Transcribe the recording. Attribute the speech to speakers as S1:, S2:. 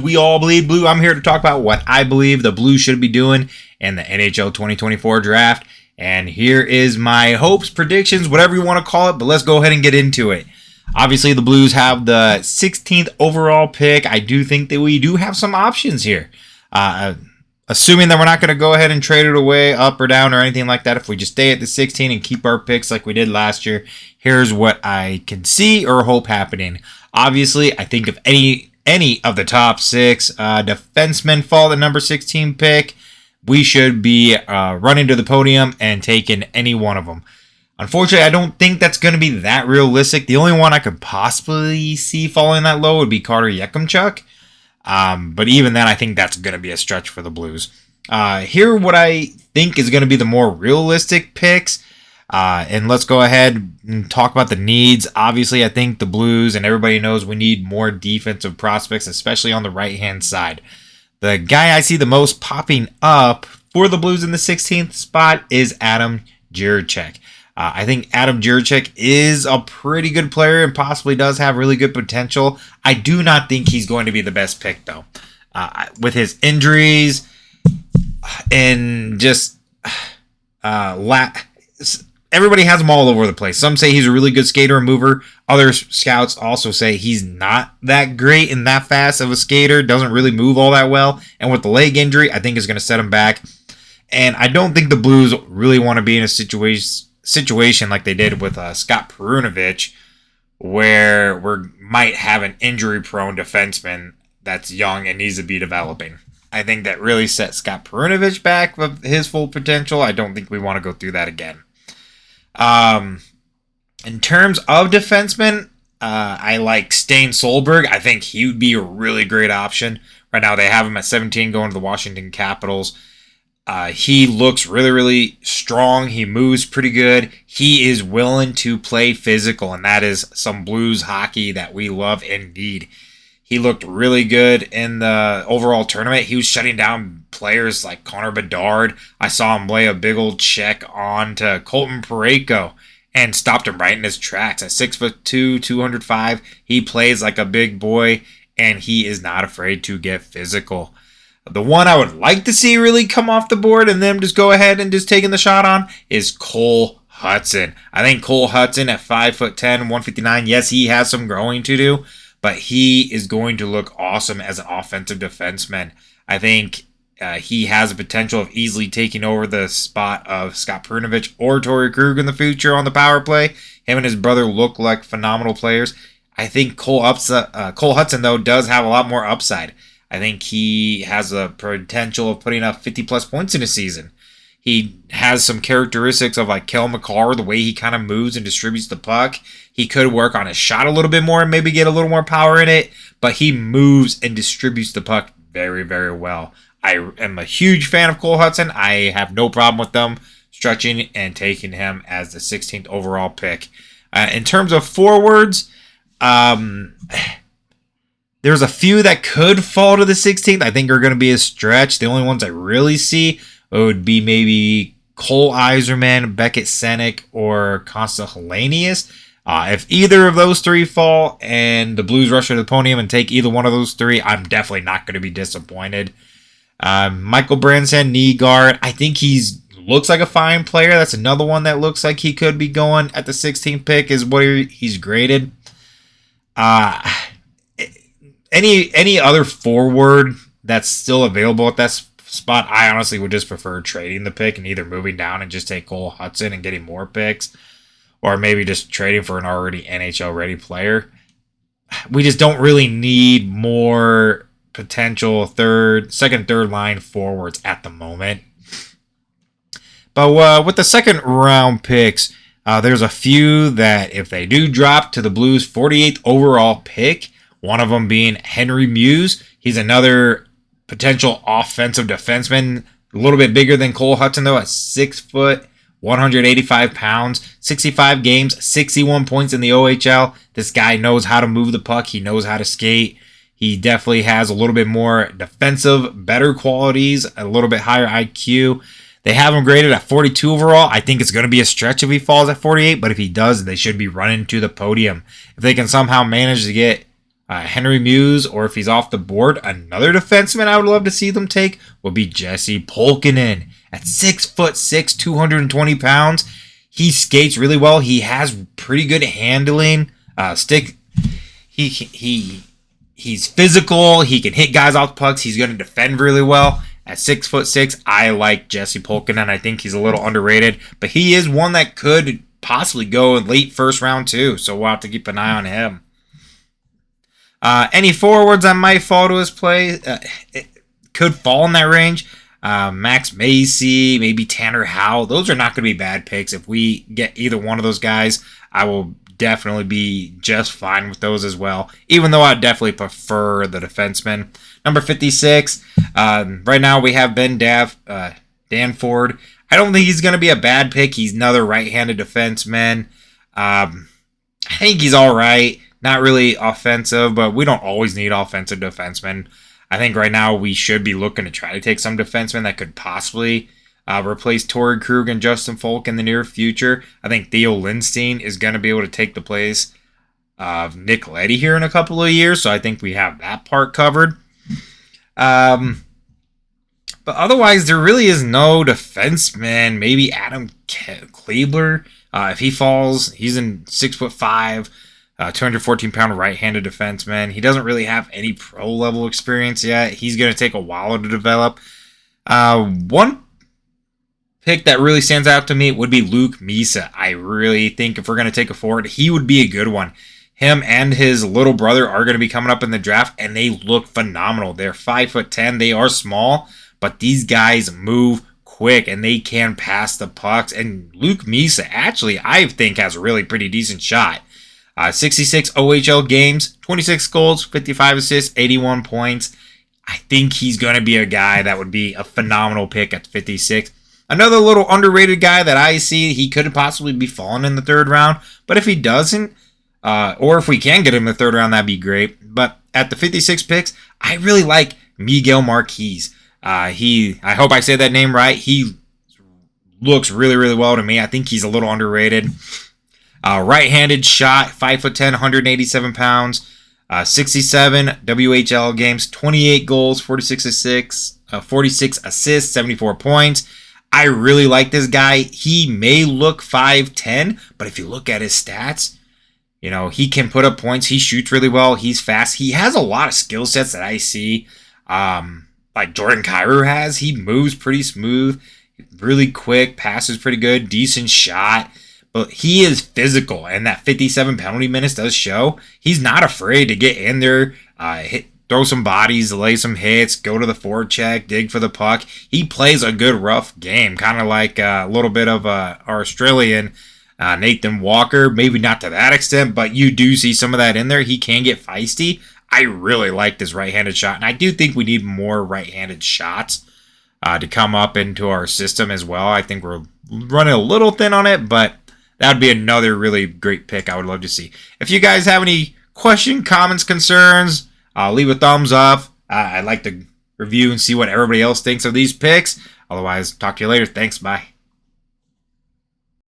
S1: We all bleed blue. I'm here to talk about what I believe the Blues should be doing in the NHL 2024 draft. And here is my hopes, predictions, whatever you want to call it. But let's go ahead and get into it. Obviously, the Blues have the 16th overall pick. I do think that we do have some options here. Assuming that we're not going to go ahead and trade it away up or down or anything like that. If we just stay at the 16 and keep our picks like we did last year, here's what I can see or hope happening. Obviously, I think if any of the top six defensemen fall at the number 16 pick, we should be running to the podium and taking any one of them. Unfortunately, I don't think that's going to be that realistic. The only one I could possibly see falling that low would be Carter Yekemchuk. But even then, I think that's going to be a stretch for the Blues. Here, what I think is going to be the more realistic picks. And let's go ahead and talk about the needs. Obviously, I think the Blues, and everybody knows we need more defensive prospects, especially on the right-hand side. The guy I see the most popping up for the Blues in the 16th spot is Adam Jiricek. I think Adam Jiricek is a pretty good player and possibly does have really good potential. I do not think he's going to be the best pick, though. With his injuries and just everybody has him all over the place. Some say he's a really good skater and mover. Other scouts also say he's not that great and that fast of a skater, doesn't really move all that well. And with the leg injury, I think it's going to set him back. And I don't think the Blues really want to be in a situation like they did with Scott Perunovich, where we might have an injury-prone defenseman that's young and needs to be developing. I think that really set Scott Perunovich back with his full potential. I don't think we want to go through that again. In terms of defensemen, I like Stane Solberg. I think he would be a really great option. Right now, they have him at 17 going to the Washington Capitals. He looks really, really strong. He moves pretty good. He is willing to play physical, and that is some Blues hockey that we love and need. He looked really good in the overall tournament. He was shutting down players like Connor Bedard. I saw him lay a big old check on to Colton Parayko and stopped him right in his tracks. At 6'2", 205, he plays like a big boy, and he is not afraid to get physical. The one I would like to see really come off the board and then just go ahead and just taking the shot on is Cole Hudson. I think Cole Hudson at 5'10", 159, yes, he has some growing to do, but he is going to look awesome as an offensive defenseman. I think he has the potential of easily taking over the spot of Scott Perunovich or Torrey Krug in the future on the power play. Him and his brother look like phenomenal players. I think Cole Hudson, though, does have a lot more upside. I think he has the potential of putting up 50-plus points in a season. He has some characteristics of like Cale Makar, the way he kind of moves and distributes the puck. He could work on his shot a little bit more and maybe get a little more power in it, but he moves and distributes the puck very, very well. I am a huge fan of Cole Hudson. I have no problem with them stretching and taking him as the 16th overall pick. In terms of forwards, there's a few that could fall to the 16th. I think are going to be a stretch. The only ones I really see would be maybe Cole Yzerman, Beckett Senick, or Costa Helenius. If either of those three fall and the Blues rush to the podium and take either one of those three, I'm definitely not going to be disappointed. Michael Branson, knee guard. I think looks like a fine player. That's another one that looks like he could be going at the 16th pick is what he's graded. Any other forward that's still available at that spot, I honestly would just prefer trading the pick and either moving down and just take Cole Hudson and getting more picks, or maybe just trading for an already NHL-ready player. We just don't really need more potential second, third line forwards at the moment. But with the second round picks, there's a few that if they do drop to the Blues' 48th overall pick, one of them being Henry Muse. He's another potential offensive defenseman, a little bit bigger than Cole Hudson, though, at 6 foot, 185 pounds, 65 games, 61 points in the OHL. This guy knows how to move the puck. He knows how to skate. He definitely has a little bit more defensive, better qualities, a little bit higher IQ. They have him graded at 42 overall. I think it's going to be a stretch if he falls at 48, but if he does, they should be running to the podium. If they can somehow manage to get Henry Muse, or if he's off the board, another defenseman I would love to see them take would be Jesse Pulkkinen. At 6'6", 220 pounds, he skates really well. He has pretty good handling. He's physical. He can hit guys off pucks. He's going to defend really well. At 6'6", I like Jesse Pulkkinen. I think he's a little underrated, but he is one that could possibly go in late first round too. So we'll have to keep an eye on him. Any forwards that might fall to his play, it could fall in that range. Max Macy, maybe Tanner Howell. Those are not going to be bad picks. If we get either one of those guys, I will definitely be just fine with those as well, even though I definitely prefer the defenseman. Number 56, right now we have Ben Danford. I don't think he's going to be a bad pick. He's another right-handed defenseman. I think he's all right. Not really offensive, but we don't always need offensive defensemen. I think right now we should be looking to try to take some defensemen that could possibly replace Torrey Krug and Justin Folk in the near future. I think Theo Lindstein is going to be able to take the place of Nick Leddy here in a couple of years, so I think we have that part covered. But otherwise, there really is no defenseman. Maybe Adam Kleebler. If he falls, he's in 6'5", 214-pound right-handed defenseman. He doesn't really have any pro-level experience yet. He's going to take a while to develop. One pick that really stands out to me would be Luke Misa. I really think if we're going to take a forward, he would be a good one. Him and his little brother are going to be coming up in the draft, and they look phenomenal. They're 5'10". They are small, but these guys move quick, and they can pass the pucks. And Luke Misa, actually, I think has a really pretty decent shot. 66 OHL games, 26 goals, 55 assists, 81 points. I think he's going to be a guy that would be a phenomenal pick at 56. Another little underrated guy that I see, he could possibly be falling in the third round. But if he doesn't, or if we can get him in the third round, that'd be great. But at the 56 picks, I really like Miguel Marquez. I hope I said that name right. He looks really, really well to me. I think he's a little underrated. Right-handed shot, 5'10", 187 pounds, 67 WHL games, 28 goals, 46 assists, 74 points. I really like this guy. He may look 5'10", but if you look at his stats, he can put up points. He shoots really well. He's fast. He has a lot of skill sets that I see, like Jordan Kyrou has. He moves pretty smooth, really quick, passes pretty good, decent shot. But he is physical, and that 57 penalty minutes does show. He's not afraid to get in there, throw some bodies, lay some hits, go to the forecheck, dig for the puck. He plays a good rough game, kind of like a little bit of our Australian Nathan Walker. Maybe not to that extent, but you do see some of that in there. He can get feisty. I really like this right-handed shot, and I do think we need more right-handed shots to come up into our system as well. I think we're running a little thin on it, but that would be another really great pick I would love to see. If you guys have any questions, comments, concerns, leave a thumbs up. I'd like to review and see what everybody else thinks of these picks. Otherwise, talk to you later. Thanks. Bye.